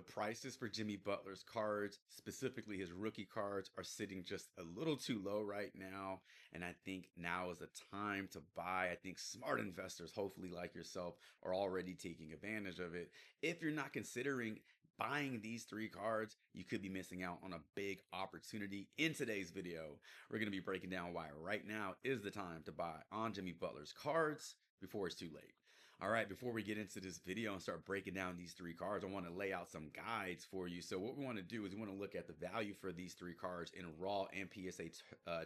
The prices for Jimmy Butler's cards, specifically his rookie cards, are sitting just a little too low right now. And I think now is the time to buy. I think smart investors, hopefully like yourself, are already taking advantage of it. If you're not considering buying these three cards, you could be missing out on a big opportunity. In today's video, we're going to be breaking down why right now is the time to buy on Jimmy Butler's cards before it's too late. All right, before we get into this video and start breaking down these three cards, I want to lay out some guides for you. So what we want to do is we want to look at the value for these three cards in raw and PSA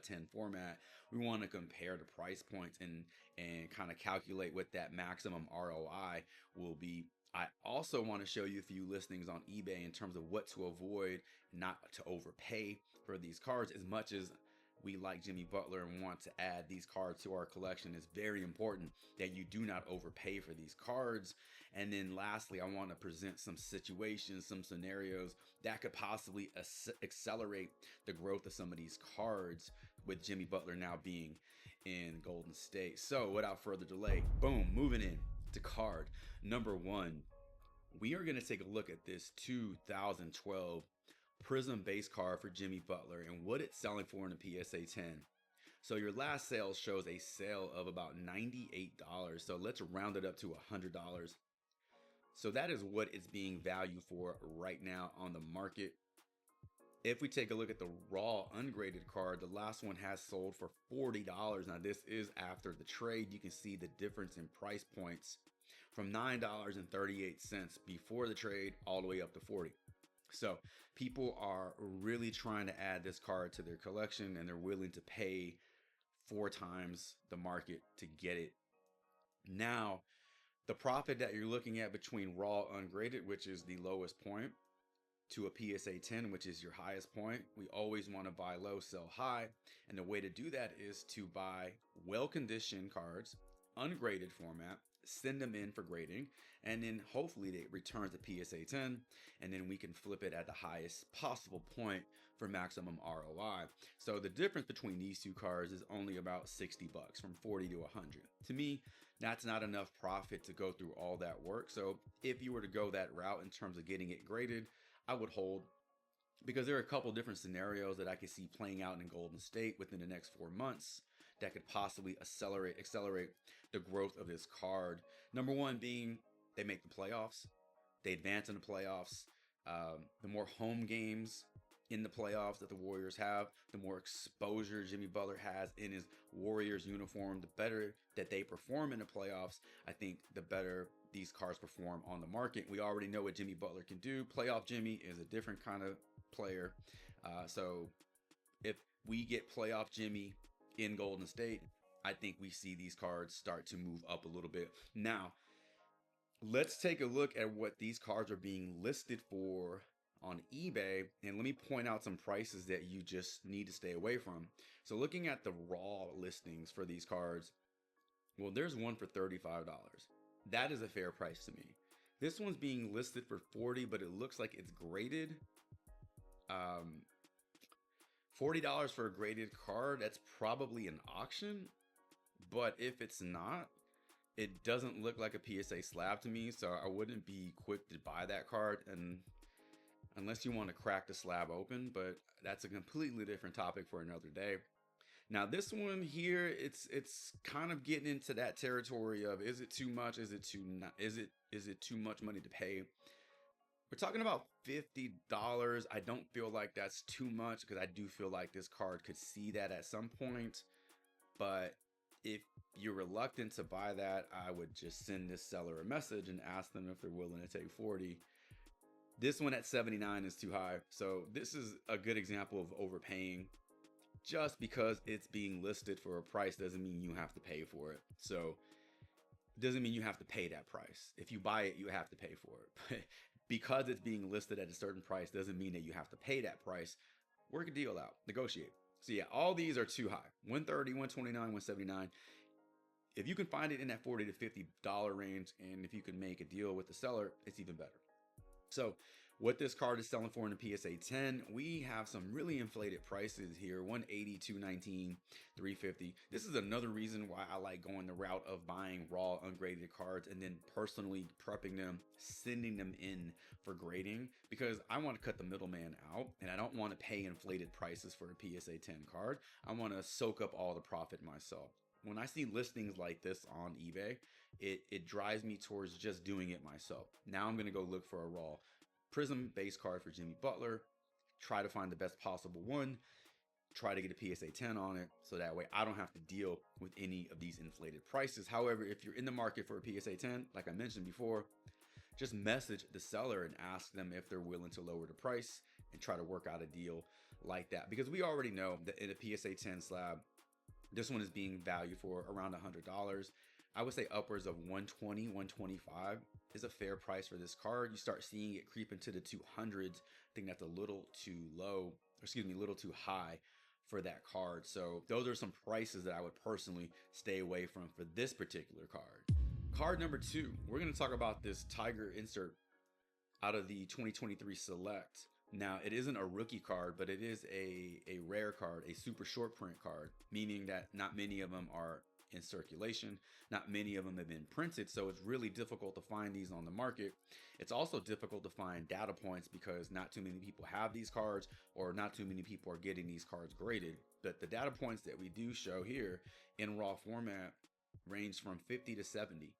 10 format. We want to compare the price points and kind of calculate what that maximum ROI will be. I also want to show you a few listings on eBay in terms of what to avoid, not to overpay for these cards. As much as we like Jimmy Butler and want to add these cards to our collection, it's very important that you do not overpay for these cards. And then lastly, I want to present some situations, some scenarios that could possibly accelerate the growth of some of these cards, with Jimmy Butler now being in Golden State. So without further delay, boom, moving in to card number one. We are going to take a look at this 2012 Prism base card for Jimmy Butler and what it's selling for in the PSA 10. So your last sale shows a sale of about $98. So let's round it up to $100. So that is what it's being valued for right now on the market. If we take a look at the raw ungraded card, the last one has sold for $40. Now this is after the trade. You can see the difference in price points from $9.38 before the trade all the way up to $40. So people are really trying to add this card to their collection, and they're willing to pay 4 times the market to get it. Now, the profit that you're looking at between raw ungraded, which is the lowest point, to a PSA 10, which is your highest point, we always want to buy low, sell high. And the way to do that is to buy well-conditioned cards, ungraded format, send them in for grading, and then hopefully they return to PSA 10, and then we can flip it at the highest possible point for maximum ROI. So the difference between these two cards is only about 60 bucks, from 40 to 100. To me, that's not enough profit to go through all that work. So if you were to go that route in terms of getting it graded, I would hold, because there are a couple different scenarios that I could see playing out in Golden State within the next 4 months that could possibly accelerate the growth of this card. Number one being they make the playoffs, they advance in the playoffs. The more home games in the playoffs that the Warriors have, the more exposure Jimmy Butler has in his Warriors uniform, the better that they perform in the playoffs. I think the better these cards perform on the market. We already know what Jimmy Butler can do. Playoff Jimmy is a different kind of player. So if we get playoff Jimmy in Golden State, I think we see these cards start to move up a little bit. Now, let's take a look at what these cards are being listed for on eBay, and let me point out some prices that you just need to stay away from. So looking at the raw listings for these cards, well, there's one for $35. That is a fair price to me. This one's being listed for $40, but it looks like it's graded. $40 for a graded card, that's probably an auction. But if it's not, it doesn't look like a PSA slab to me, so I wouldn't be quick to buy that card, and unless you want to crack the slab open, but that's a completely different topic for another day. Now this one here, it's kind of getting into that territory of, is it too much? Is it too not? Is it too much money to pay? We're talking about $50. I don't feel like that's too much, because I do feel like this card could see that at some point. But if you're reluctant to buy that, I would just send this seller a message and ask them if they're willing to take 40. This one at 79 is too high. So this is a good example of overpaying. Just because it's being listed for a price doesn't mean you have to pay for it. So it doesn't mean you have to pay that price. If you buy it, you have to pay for it. But because it's being listed at a certain price doesn't mean that you have to pay that price. Work a deal out, negotiate. So yeah, all these are too high. 130, 129, 179. If you can find it in that $40 to $50 range, and if you can make a deal with the seller, it's even better. So What this card is selling for in the PSA 10, we have some really inflated prices here: 180, 219, 350. This is another reason why I like going the route of buying raw ungraded cards and then personally prepping them, sending them in for grading, because I want to cut the middleman out and I don't want to pay inflated prices for a PSA 10 card. I want to soak up all the profit myself. When I see listings like this on eBay, it drives me towards just doing it myself. Now I'm going to go look for a raw Prism base card for Jimmy Butler, try to find the best possible one, try to get a PSA 10 on it, so that way I don't have to deal with any of these inflated prices. However, if you're in the market for a PSA 10, like I mentioned before, just message the seller and ask them if they're willing to lower the price and try to work out a deal like that. Because we already know that in a PSA 10 slab, this one is being valued for around $100. I would say upwards of 120, 125 is a fair price for this card. You start seeing it creep into the 200s. I think that's a little too low, excuse me, a little too high for that card. So those are some prices that I would personally stay away from for this particular card. Card number 2, we're going to talk about this Tiger insert out of the 2023 Select. Now, it isn't a rookie card, but it is a rare card, a super short print card, meaning that not many of them are in circulation. Not many of them have been printed, so it's really difficult to find these on the market. It's also difficult to find data points because not too many people have these cards, or not too many people are getting these cards graded. But the data points that we do show here in raw format range from 50 to 70.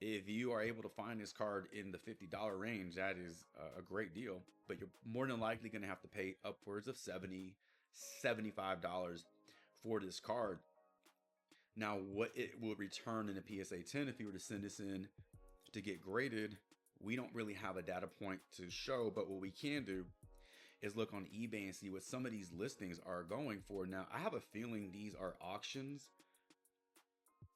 If you are able to find this card in the $50 range, that is a great deal, but you're more than likely going to have to pay upwards of $70, $75 for this card. Now, what it will return in a PSA 10 if you were to send this in to get graded, we don't really have a data point to show, but what we can do is look on eBay and see what some of these listings are going for. Now, I have a feeling these are auctions.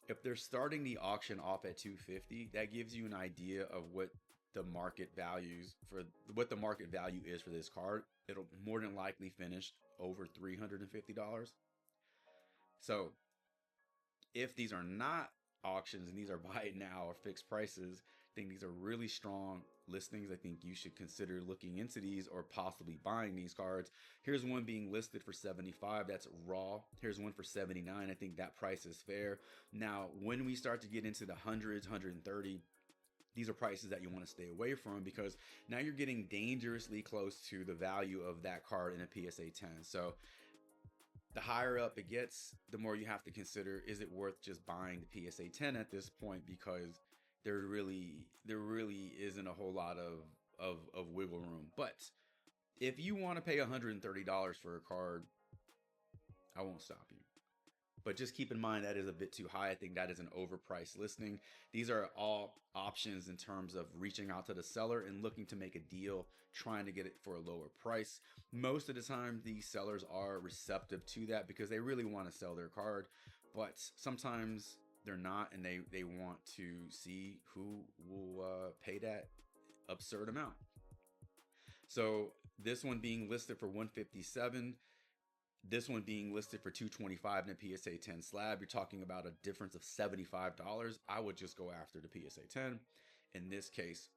If they're starting the auction off at 250, that gives you an idea of what the market values for what the market value is for this card. It'll more than likely finish over $350. So if these are not auctions and these are buy it now or fixed prices, I think these are really strong listings. I think you should consider looking into these or possibly buying these cards. Here's one being listed for 75. That's raw. Here's one for 79. I think that price is fair. Now, when we start to get into the hundreds, 130, these are prices that you want to stay away from, because now you're getting dangerously close to the value of that card in a PSA 10. So the higher up it gets, the more you have to consider, is it worth just buying the PSA 10 at this point? Because there really isn't a whole lot of wiggle room. But if you want to pay $130 for a card, I won't stop you. But just keep in mind that is a bit too high. I think that is an overpriced listing. These are all options in terms of reaching out to the seller and looking to make a deal, trying to get it for a lower price. Most of the time, these sellers are receptive to that because they really want to sell their card. But sometimes they're not, and they want to see who will pay that absurd amount. So this one being listed for 157, this one being listed for 225 in a PSA 10 slab, you're talking about a difference of $75. I would just go after the PSA 10 in this case.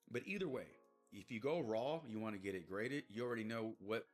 But either way, if you go raw, you want to get it graded, you already know what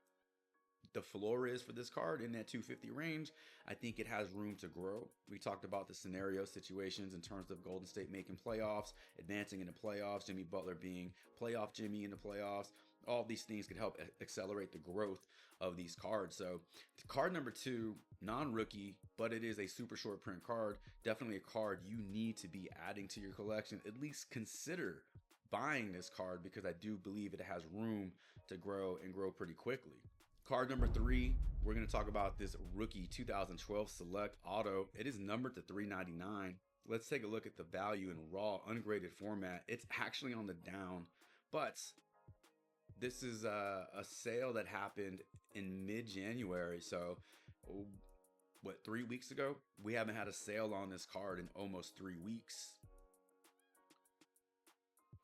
the floor is for this card in that 250 range. I think it has room to grow. We talked about the scenario situations in terms of Golden State making playoffs, advancing into playoffs, Jimmy Butler being playoff Jimmy in the playoffs. All these things could help accelerate the growth of these cards. So card number 2, non-rookie, but it is a super short print card. Definitely a card you need to be adding to your collection. At least consider buying this card, because I do believe it has room to grow and grow pretty quickly. Card number 3, we're going to talk about this rookie 2012 Select Auto. It is numbered to $399. Let's take a look at the value in raw ungraded format. It's actually on the down, but this is a sale that happened in mid-January. So what, 3 weeks ago? We haven't had a sale on this card in almost 3 weeks.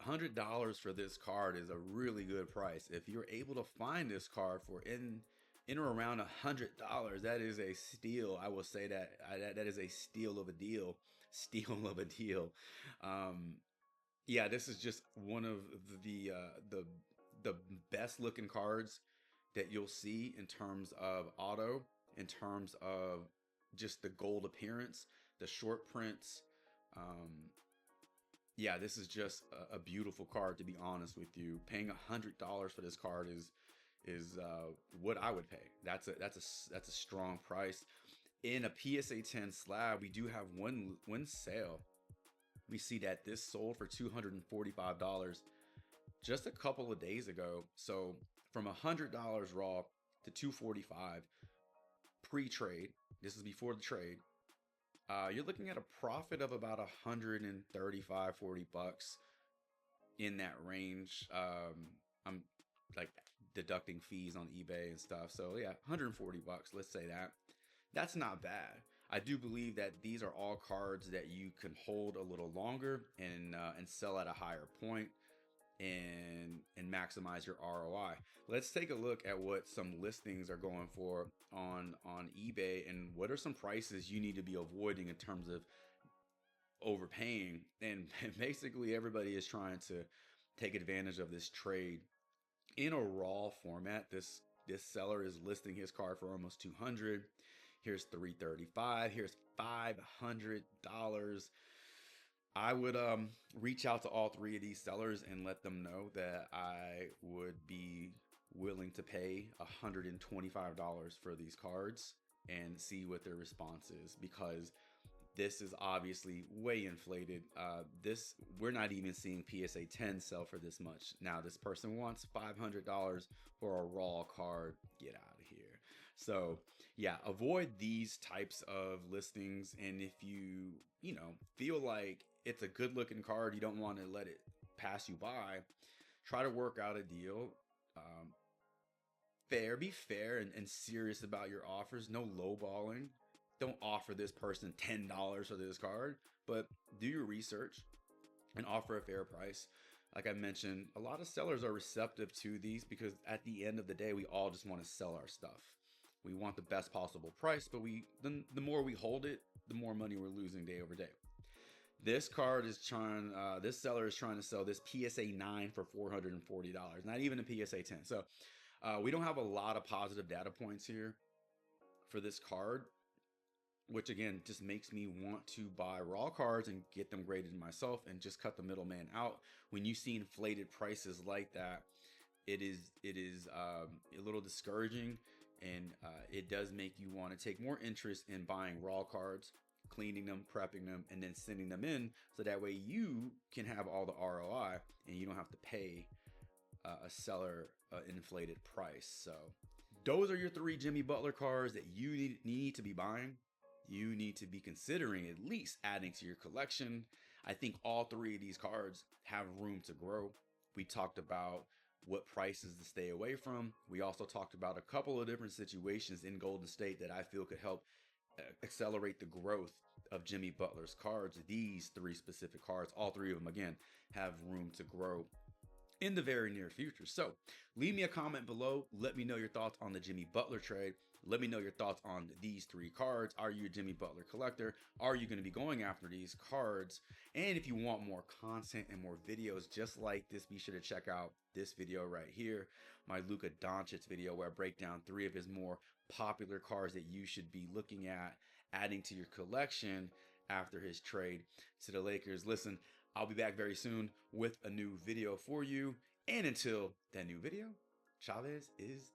$100 for this card is a really good price. If you're able to find this card for in or around $100, that is a steal. I will say that is a steal of a deal. Yeah, this is just one of the the best looking cards that you'll see in terms of auto, in terms of just the gold appearance, the short prints. Um, yeah, this is just a beautiful card, to be honest with you. Paying $100 for this card is what I would pay. That's a strong price. In a PSA 10 slab, we do have one sale. We see that this sold for $245 just a couple of days ago. So from $100 raw to 245 pre-trade. This is before the trade. You're looking at a profit of about 135, 40 bucks in that range. I'm like deducting fees on eBay and stuff. So yeah, 140 bucks. Let's say that. That's not bad. I do believe that these are all cards that you can hold a little longer and sell at a higher point and maximize your ROI. Let's take a look at what some listings are going for on eBay and what are some prices you need to be avoiding in terms of overpaying. And basically everybody is trying to take advantage of this trade in a raw format. This seller is listing his card for almost 200. Here's 335. Here's $500. I would reach out to all three of these sellers and let them know that I would be willing to pay $125 for these cards and see what their response is, because this is obviously way inflated. This We're not even seeing PSA 10 sell for this much. Now this person wants $500 for a raw card. Get out of here. So yeah, avoid these types of listings. And if you know, feel like it's a good looking card, you don't want to let it pass you by, try to work out a deal. Be fair and serious about your offers. No lowballing. Don't offer this person $10 for this card, but do your research and offer a fair price. Like I mentioned, a lot of sellers are receptive to these because at the end of the day, we all just want to sell our stuff. We want the best possible price, but the more we hold it, the more money we're losing day over day. This card is this seller is trying to sell this PSA 9 for $440, not even a PSA 10. So we don't have a lot of positive data points here for this card, which again just makes me want to buy raw cards and get them graded myself and just cut the middleman out. When you see inflated prices like that, it is a little discouraging, and it does make you want to take more interest in buying raw cards, cleaning them, prepping them, and then sending them in, so that way you can have all the ROI and you don't have to pay a seller inflated price. So those are your three Jimmy Butler cards that you need to be buying. You need to be considering at least adding to your collection. I think all three of these cards have room to grow. We talked about what prices to stay away from. We also talked about a couple of different situations in Golden State that I feel could help accelerate the growth of Jimmy Butler's cards. These three specific cards, all three of them, again, have room to grow in the very near future. So leave me a comment below. Let me know your thoughts on the Jimmy Butler trade. Let me know your thoughts on these three cards. Are you a Jimmy Butler collector? Are you going to be going after these cards? And if you want more content and more videos just like this, be sure to check out this video right here, my Luka Doncic video, where I break down three of his more popular cards that you should be looking at adding to your collection after his trade to the Lakers. Listen, I'll be back very soon with a new video for you. And until that new video, Chavez is